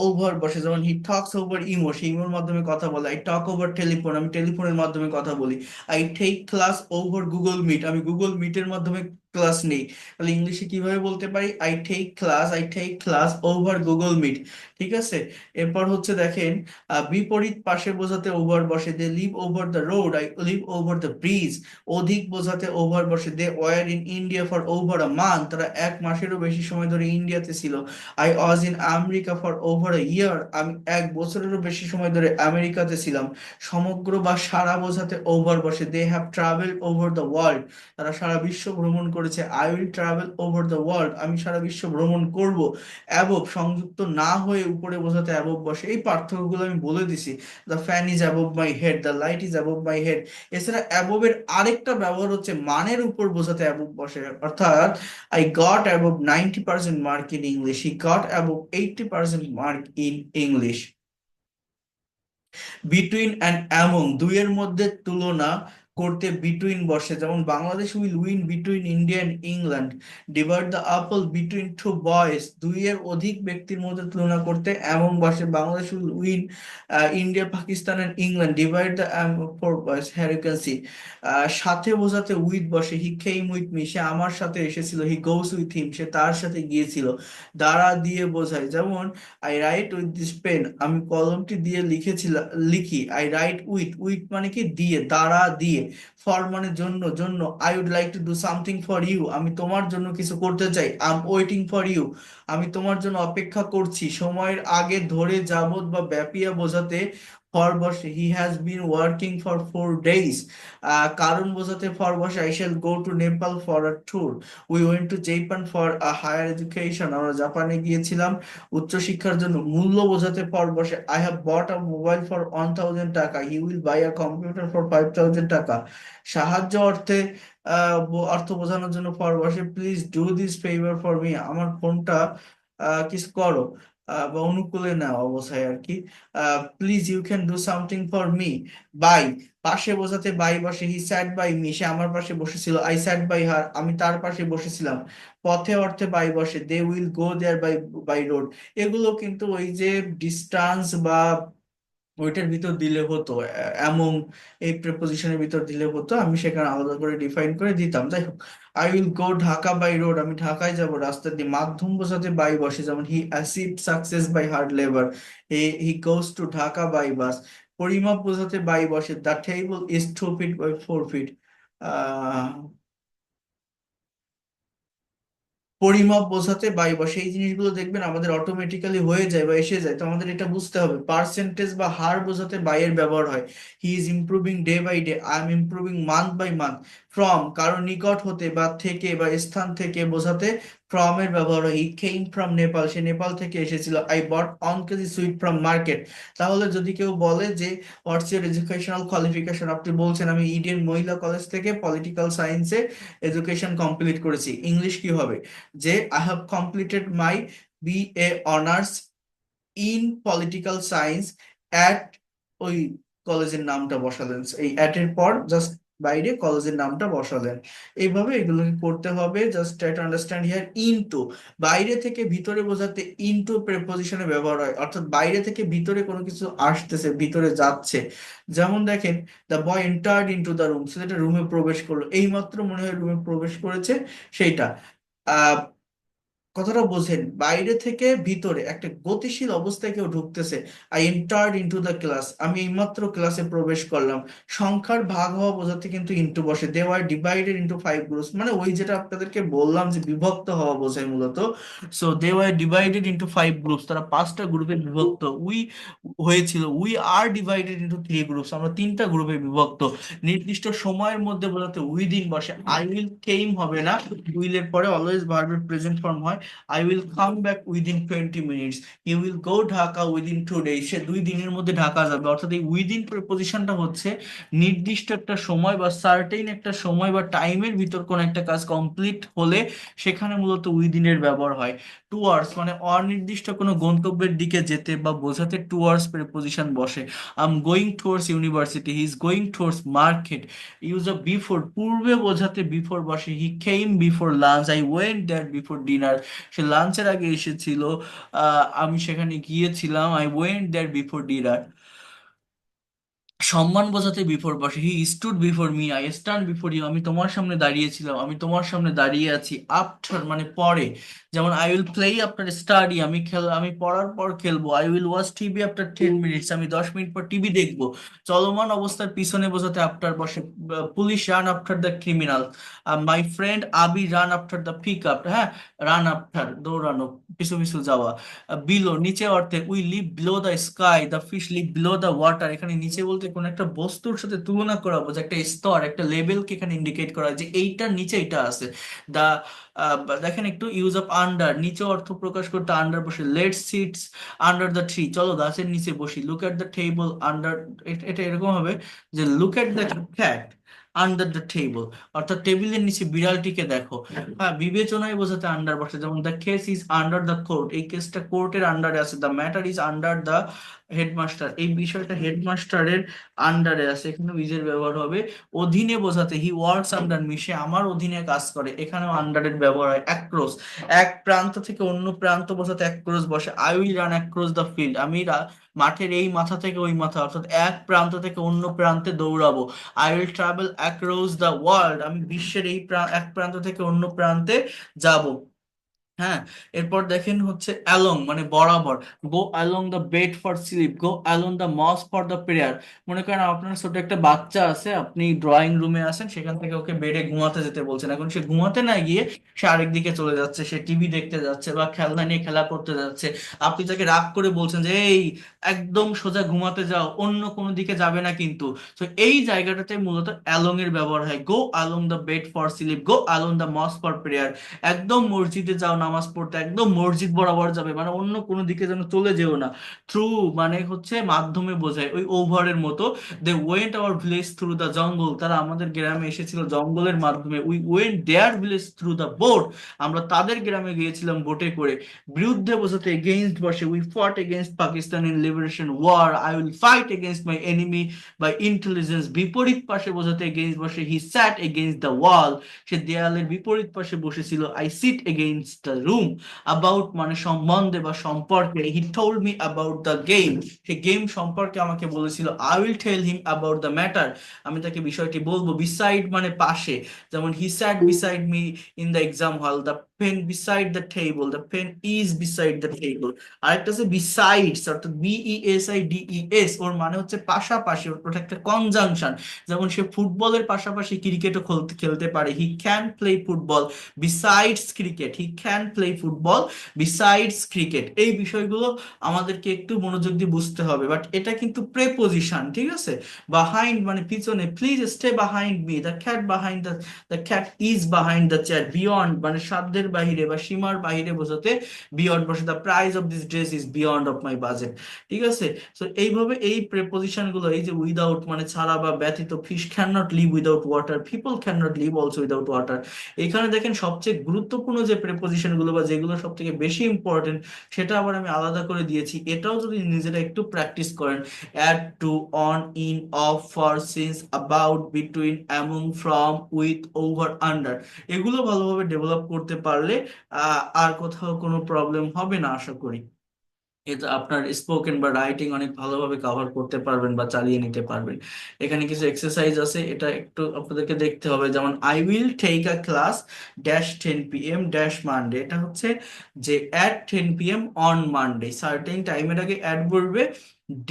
Speaker 1: ওভার বসে। যেমন হি টক্স ওভার ইমো, সে ইমোর মাধ্যমে কথা বলে। আই টক ওভার টেলিফোন, আমি টেলিফোনের মাধ্যমে কথা বলি। I take class over Google Meet, আমি গুগল মিটের মাধ্যমে ক্লাস নেই। তাহলে ইংলিশে কিভাবে বলতে পারি? I take class over Google Meet. ঠিক আছে, এরপর হচ্ছে দেখেন বিপরীত পাশে বোঝাতে ওভার বসে। They live over the road, I live over the bridge. অধিক বোঝাতে ওভার বসে। They were in India for over a month, তারা এক মাসেরও বেশি সময় ধরে ইন্ডিয়াতে ছিল। I was in America for over a year, আমি এক বছরেরও বেশি সময় ধরে আমেরিকাতে ছিলাম। সমগ্র বা সারা বোঝাতে ওভার বসে। They have travel over the world, তারা সারা বিশ্ব ভ্রমণ করেছে। I will travel over the world, আমি সারা বিশ্ব ভ্রমণ করব। অ্যাবভ সংযুক্ত না হয়ে উপরে বোঝাতে অ্যাবভ বসে। এই পার্থক্যগুলো আমি বলে দিছি। The fan is above my head, the light is above my head. এছাড়া অ্যাবভ এর আরেকটা ব্যবহার হচ্ছে মানের উপর বোঝাতে অ্যাবভ বসে। অর্থাৎ I got above 90% mark in English, he got above 80% mark in English. Between and among, দুইয়ের মধ্যে তুলনা করতে বিটুইন বসে। যেমন Bangladesh will win between India and England. Divide the apple between two boys, দুইয়ের অধিক ব্যক্তির মধ্যে তুলনা করতে অ্যামং বসে। Bangladesh will win India Pakistan and England. Divide the four boys, here you can see. সাথে বোঝাতে উইথ বসে। হি কেম উইথ মি, সে আমার সাথে এসেছিল। হি গোস উইথ হিম, সে তার সাথে গিয়েছিল। দ্বারা দিয়ে বোঝায়। যেমন I write with this pen, আমি কলমটি দিয়ে লিখেছিলাম, লিখি। আই রাইট উইথ, উইথ মানে কি দিয়ে, দ্বারা দিয়ে। ফর মানে জন্য, জন্য। I would like to do something for you, আমি তোমার জন্য কিছু করতে চাই। I am waiting for you, আমি তোমার জন্য অপেক্ষা করছি। সময়ের আগে, ধরে, যাবত বা ব্যাপিয়া বোঝাতে ফর বসে। He has been working for 4 days। কারণ বোঝাতে ফর বসে। I shall go to Nepal for a tour, we went to Japan for a higher education, আমরা জাপানে গিয়েছিলাম উচ্চশিক্ষার জন্য। মূল্য বোঝাতে ফর বসে। I have bought a mobile for 1000 taka, he will buy a computer for 5000 taka. সাহায্য অর্থে অর্থ বোঝানোর জন্য ফর বসে। Please do this favour for me, আমার ফোনটা কিছু করো বা অনুকূলে নাও অবস্থায় আর কি। Please you can do something for me. By, পাশে বোঝাতে বাই বসে। হি স্যাট বাই মি, সে আমার পাশে বসেছিল। আই স্যাট বাই হার, আমি তার পাশে বসেছিলাম। পথে অর্থে বাই বসে। They will go there by by road. এগুলো কিন্তু ওই যে ডিস্টান্স বা ওইটার ভিতর দিলে হতো, এমন এই প্রেপোজিশনের ভিতর দিলে হতো, আমি সেখানে আলাদা করে ডিফাইন করে দিতাম। যাই হোক, I will go Dhaka by road, আমি ঢাকায় যাব রাস্তা দিয়ে। মাধ্যম বোঝাতে বাই বসে, যেমন he achieve success by hard labour, he goes to Dhaka by bus. পরিমাপ বোঝাতে বাই বসে, the table is 2 feet by 4 feet. পরিমাপ বোঝাতে বাই বসে, এই জিনিসগুলো দেখবেন আমাদের অটোমেটিক্যালি হয়ে যায় বা এসে যায়, তো আমাদের এটা বুঝতে হবে। পার্সেন্টেজ বা হার বোঝাতে বাই এর ব্যবহার হয়, he is improving day by day, I am improving month by month. From, কারো নিকট হতে বা থেকে বা স্থান থেকে বোঝাতে ফ্রম এর ব্যবহার হয়, হি কেম ফ্রম নেপাল, সে নেপাল থেকে এসেছিল। I bought 1 KG sweet from market. তাহলে যদি কেউ বলে যে হোয়াটস ইউর এডুকেশনাল কোয়ালিফিকেশন, আপনি বলছেন আমি ইডেন মহিলা কলেজ থেকে পলিটিক্যাল সায়েন্সে এডুকেশন কমপ্লিট করেছি, ইংলিশ কি হবে? যে I have completed my BA honours in political science at, ওই কলেজের নামটা বসালেন, এই অ্যাট এর পর জাস্ট বাইরে কলেজের নামটা বসালেন। এইভাবে এগুলোকে করতে হবে। Just try to understand here. Into, বাইরে থেকে ভিতরে বোঝাতে ইনটু প্রেপোজিশনে ব্যবহার হয়, অর্থাৎ বাইরে থেকে ভিতরে কোনো কিছু আসতেছে, ভিতরে যাচ্ছে। যেমন দেখেন, the boy entered into the room, সেটা রুমে প্রবেশ করলো, এইমাত্র মনে হয় রুমে প্রবেশ করেছে, সেইটা। কথাটা বোঝেন, বাইরে থেকে ভিতরে একটা গতিশীল অবস্থায় কেউ ঢুকতেছে। I entered into the class, আমি এইমাত্র ক্লাসে প্রবেশ করলাম। সংখ্যার ভাগ হওয়া বোঝাতে কিন্তু ইনটু বসে। They were divided into 5 groups, মানে ওই যেটা আপনাদেরকে বললাম যে বিভক্ত হওয়া বোঝায় মূলত। So they were divided into 5 groups, তারা 5টা গ্রুপে বিভক্ত। উই হয়েছিল, we are divided into 3 groups, আমরা 3টা গ্রুপে বিভক্ত। নির্দিষ্ট সময়ের মধ্যে বোঝাতে উইদিন বসে। আই উইল কেম হবে না, উইল এর পরে অলওয়েজ ভার্বের প্রেজেন্ট ফর্ম হয়। I will come back within 20 minutes. He will go Dhaka within 2 days. সে 2 দিনের মধ্যে ঢাকা যাবে। অর্থাৎ এই উইদিন প্রিপোজিশনটা হচ্ছে নির্দিষ্ট একটা সময় বা সার্টেইন একটা সময় বা টাইমের ভিতর কোন একটা কাজ কমপ্লিট হলে সেখানে মূলত উইদিনের ব্যবহার হয়। টুয়ার্ডস মানে অনির্দিষ্ট কোনো গন্তব্যের দিকে যেতে বা বোঝাতে টুয়ার্ডস প্রিপোজিশন বসে। I am going towards university, he is going towards market. Use of before, পূর্বে বোঝাতে বিফোর বসে। He came before lunch, I went there before dinner. সে লাঞ্চের আগে এসেছিল, আমি সেখানে গিয়েছিলাম। I went there before dinner. সম্মান বোঝাতে বিফোর বসে। He stood before me, I stand before you, আমি তোমার সামনে দাঁড়িয়েছিলাম, আমি তোমার সামনে দাঁড়িয়ে আছি। আফটার মানে পরে, যেমন I will play after study, আমি পড়ার পর খেলবো। I will watch TV after 10 minutes, আমি 10 মিনিট পর টিভি দেখবো। চলমান অবস্থার পিছনে বোঝাতে আফটার বসে। Police run after the criminal. My friend আবি run after the pick up, হ্যাঁ, রান আফটার দৌড়ানো, পিছু পিছু যাওয়া। বিলো নিচে অর্থে, we live below the sky, the fish live below the water. এখানে নিচে বলতে কোন একটা বস্তুর সাথে তুলনা করা বোঝায়, একটা স্তর, একটা লেভেলকে এখানে ইন্ডিকেট করা হয় যে এইটার নিচে এটা আছে। দা দেখেন একটু, ইউজ অফ আন্ডার, নিচে অর্থ প্রকাশ করতে আন্ডার বসে। Let's sits under the tree, চলো গাছের নিচে বসি। Look at the table under, এটা এরকম হবে যে look at the cat under the table, অর্থাৎ টেবিলের নিচে বিড়ালটিকে দেখো। হ্যাঁ, বিবেচনায় বোঝাতে আন্ডার বসে, যেমন the case is under the court, এই কেসটা কোর্টের আন্ডারে আছে। The matter is under the headmaster, এই বিষয়টা হেডমাস্টারের আন্ডারে আছে, এখানে ইজের ব্যবহার হবে। অধীনে বোঝাতে, হি ওয়ার্কস আন্ডার মি, সে আমার অধীনে কাজ করে, এখানেও আন্ডারের ব্যবহার হয়। অ্যাক্রস, এক প্রান্ত থেকে অন্য প্রান্ত বোঝাতে অ্যাক্রস বসে। I will run across the field, আমি মাঠের এই মাথা থেকে ওই মাথা, অর্থাৎ এক প্রান্ত থেকে অন্য প্রান্তে দৌড়াবো। I will travel across the world, আমি বিশ্বের এই এক প্রান্ত থেকে অন্য প্রান্তে যাব। হ্যাঁ, এরপর দেখেন হচ্ছে অ্যালং মানে বরাবর। Go along the bed for sleep, go along the mosque for the prayer. মনে করেন আপনার ছোট একটা বাচ্চা আছে, আপনি ড্রয়িং রুমে আছেন, সেখান থেকে ওকে বেডে ঘুমাতে যেতে বলছেন। এখন সে ঘুমাতে না গিয়ে সে আরেক দিকে চলে যাচ্ছে, সে টিভি দেখতে যাচ্ছে বা খেলনা নিয়ে খেলা করতে যাচ্ছে। আপনি তাকে রাগ করে বলছেন যে এই একদম সোজা ঘুমাতে যাও, অন্য কোনো দিকে যাবে না কিন্তু। তো এই জায়গাটাতে মূলত অ্যালং এর ব্যবহার হয়। Go along the bed for sleep, go along the mosque for prayer, একদম মসজিদে যাও নামাজ পড়তে, একদম মসজিদ বরাবর যাবে, মানে অন্য কোনো দিকে যেন চলে যেও না। থ্রু মানে হচ্ছে মাধ্যমে বোঝায়, ওই ওভারের মতো। They went our village through the jungle, তারা আমাদের গ্রামে এসেছিল জঙ্গলের মাধ্যমে। We went their village through the boat, আমরা তাদের গ্রামে গিয়েছিলাম বোটে করে। বিরুদ্ধে বোঝাতে এগেইনস্ট বসে। We fought against Pakistan in liberation war, I will fight against my enemy by intelligence. বিপরীত পাশে বোঝাতে এগেইনস্ট বসে। হি স্যাট এগেইনস্ট দ্য ওয়াল, সে দেয়ালের বিপরীত পাশে বসেছিল। I sit against the room, about মানে সম্বন্ধে বা সম্পর্কে, he told me about the game, সে গেম সম্পর্কে আমাকে বলেছিল। I will tell him about the matter, আমি তাকে বিষয়টি বলবো। বিসাইড মানে পাশে, যেমন he sat beside me in the exam hall, the pen beside the table, the pen is beside the table. আরেকটা আছে বিসাইডস, অর্থাৎ BESIDES, ওর মানে হচ্ছে পাশাপাশি, ওটা একটা কনজাংশন। যেমন সে ফুটবলের পাশাপাশি ক্রিকেটও খেলতে খেলতে পারে, he can play football besides cricket, he can play football besides cricket. এই বিষয়গুলো আমাদেরকে একটু মনোযোগ দিয়ে বুঝতে হবে। বাট এটা কিন্তু প্রেপোজিশন, ঠিক আছে? বাহাইন্ড মানে পিছনে, please stay behind me, the cat behind the cat is behind the chair. Beyond মানে সাধ্যের বাহিরে বা সীমার বাহিরে বোঝাতে বিয়ন্ড বসে, the price of this dress is beyond of my budget, ঠিক আছে? তো এইভাবে এই প্রেপোজিশন গুলো, এই যে উইদাউট মানে ছাড়া বা ব্যতীত, fish can not live without water, people can not live also without water. এখানে দেখেন সবচেয়ে গুরুত্বপূর্ণ যে প্রেপোজিশন গুলো বা যেগুলো সব থেকে বেশি ইম্পর্টেন্ট, সেটা আবার আমি আলাদা করে দিয়েছি। এটাও যদি নিজেরা একটু প্র্যাকটিস করেন, at, to, on, in, off, for, since, about, between, among, from, with, over, under, এগুলো ভালোভাবে ডেভেলপ করতে পারলে আর কোথাও কোনো প্রবলেম হবে না আশা করি। এটা আপনার স্পোকেন বা রাইটিং অনেক ভালোভাবে কভার করতে পারবেন বা চালিয়ে নিতে পারবেন। এখানে কিছু এক্সারসাইজ আছে, এটা একটু আপনাদেরকে দেখতে হবে। যেমন I will take a class dash 10 PM dash Monday, এটা হচ্ছে যে at 10 PM on Monday, certain টাইমের আগে অ্যাট বসবে,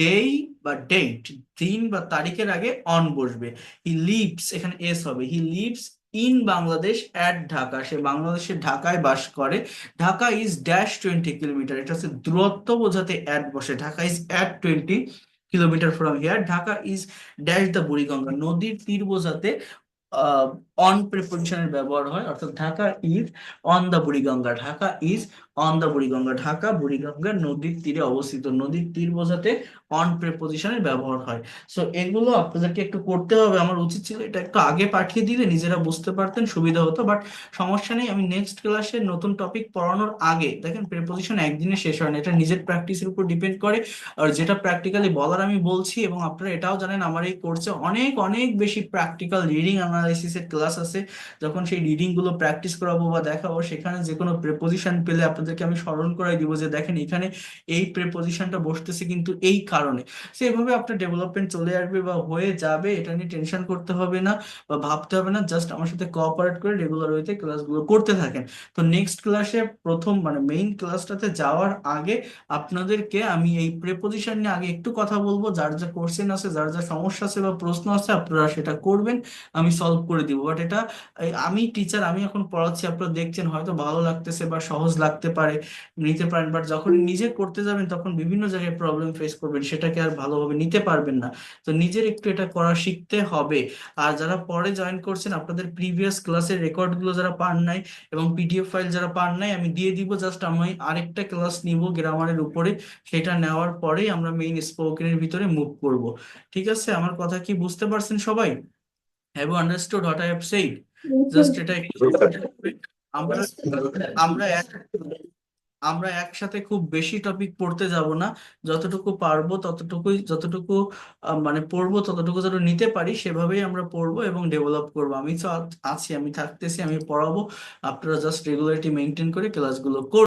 Speaker 1: ডেই বা ডেট দিন বা তারিখের আগে অন বসবে। হি লিভস, এখানে এস হবে, he lives in Bangladesh at Dhaka, সে বাংলাদেশের ঢাকায় বাস করে। ঢাকা ইজ ড্যাশ 20 কিলোমিটার, এটা হচ্ছে দূরত্ব বোঝাতে অ্যাট বসে, Dhaka is at 20 kilometre from here. Dhaka is dash the Buriganga, নদীর তীর বোঝাতে অন প্রিপোজিশনের ব্যবহার হয়, অর্থাৎ Dhaka is on the Buriganga, Dhaka is on the Buriganga, Dhaka Buriganga নদীর তীরে অবস্থিত, নদীর তীর বোঝাতে অন প্রিপোজিশনের ব্যবহার হয়। সো এগুলো আপনাদেরকে একটু করতে হবে, আমার উচিত ছিল এটা একটু আগে পাঠিয়ে দিলে নিজেরা বুঝতে পারতেন, সুবিধা হতো। বাট সমস্যা নেই, আমি নেক্সট ক্লাসে নতুন টপিক পড়ানোর আগে, দেখেন প্রিপোজিশন একদিনে শেষ হয় না, এটা নিজের প্র্যাকটিসের উপর ডিপেন্ড করে। আর যেটা প্র্যাকটিক্যালি বলার আমি বলছি, এবং আপনারা এটাও জানেন আমার এই কোর্সে অনেক অনেক বেশি প্র্যাকটিক্যাল রিডিং অ্যানালাইসিসের ক্লাস আছে। যখন সেই রিডিং গুলো প্র্যাকটিস করাবো বা দেখাবো, সেখানে যে কোনো প্রেপোজিশন পেলে আপনাদেরকে আমি স্মরণ করাই দিব যে দেখেন এখানে এই প্রেপোজিশনটা বসতেছে কিন্তু এই কারণে। সো এভাবে আপনার ডেভেলপমেন্ট চলে আসবে বা হয়ে যাবে, এটা নিয়ে টেনশন করতে হবে না বা ভাবতে হবে না। জাস্ট আমার সাথে কোঅপারেট করে রেগুলার ওয়েতে ক্লাসগুলো করতে থাকেন। তো নেক্সট ক্লাসে প্রথম মানে মেইন ক্লাসটাতে যাওয়ার আগে আপনাদেরকে আমি এই প্রেপোজিশন নিয়ে আগে একটু কথা বলবো। যার যা কোশ্চেন আছে, যার যা সমস্যা আছে বা প্রশ্ন আছে, আপনারা সেটা করবেন, আমি সলভ করে দিব। বাট এটা আমি টিচার, আমি এখন পড়াচ্ছি, আপনারা দেখছেন হয়তো ভালো লাগতেছে বা সহজ লাগতে পারে, নিতে পারেন। বাট যখন নিজে করতে যাবেন তখন বিভিন্ন জায়গায় প্রবলেম ফেস করবেন, সেটাকে আর ভালোভাবে নিতে পারবেন না। তো নিজের একটু এটা করা শিখতে হবে। আর যারা পরে জয়েন করছেন, আপনাদের প্রিভিয়াস ক্লাসের রেকর্ড গুলো যারা পান নাই এবং PDF ফাইল যারা পান নাই, আমি দিয়ে দিব। জাস্ট আমি আরেকটা ক্লাস নিব গ্রামারের উপরে, সেটা নেওয়ার পরেই আমরা মেইন স্পোকেনের ভিতরে মুভ করব। ঠিক আছে? আমার কথা কি বুঝতে পারছেন সবাই? Have you understood what I have said? Just এটা একটু আমরা আমরা এক আমরা একসাথে খুব বেশি টপিক পড়তে যাব না, যতটুকু পারবো ততটুকুই, যতটুকু মানে পড়বো ততটুকু যেন নিতে পারি, সেভাবেই আমরা পড়বো এবং ডেভেলপ করবো। আমি তো আছি, আমি থাকতেছি, আমি পড়াবো, আপনারা জাস্ট রেগুলারিটি মেনটেন করে ক্লাসগুলো করুন।